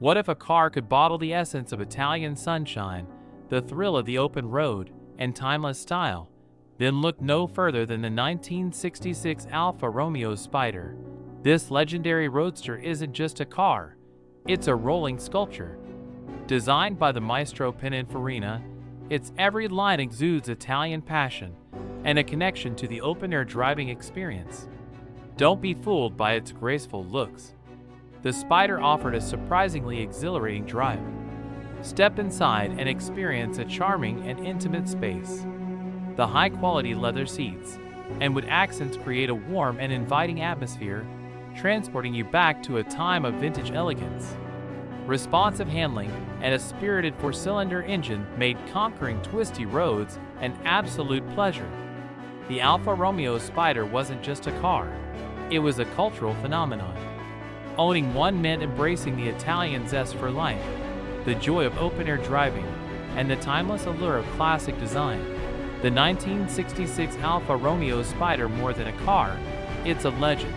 What if a car could bottle the essence of Italian sunshine, the thrill of the open road, and timeless style? Then look no further than the 1966 Alfa Romeo Spider. This legendary roadster isn't just a car, it's a rolling sculpture. Designed by the maestro Pininfarina, its every line exudes Italian passion and a connection to the open-air driving experience. Don't be fooled by its graceful looks. The Spider offered a surprisingly exhilarating drive. Step inside and experience a charming and intimate space. The high-quality leather seats and wood accents create a warm and inviting atmosphere, transporting you back to a time of vintage elegance. Responsive handling and a spirited four-cylinder engine made conquering twisty roads an absolute pleasure. The Alfa Romeo Spider wasn't just a car, it was a cultural phenomenon. Owning one meant embracing the Italian zest for life, the joy of open-air driving, and the timeless allure of classic design. The 1966 Alfa Romeo Spider, more than a car, it's a legend.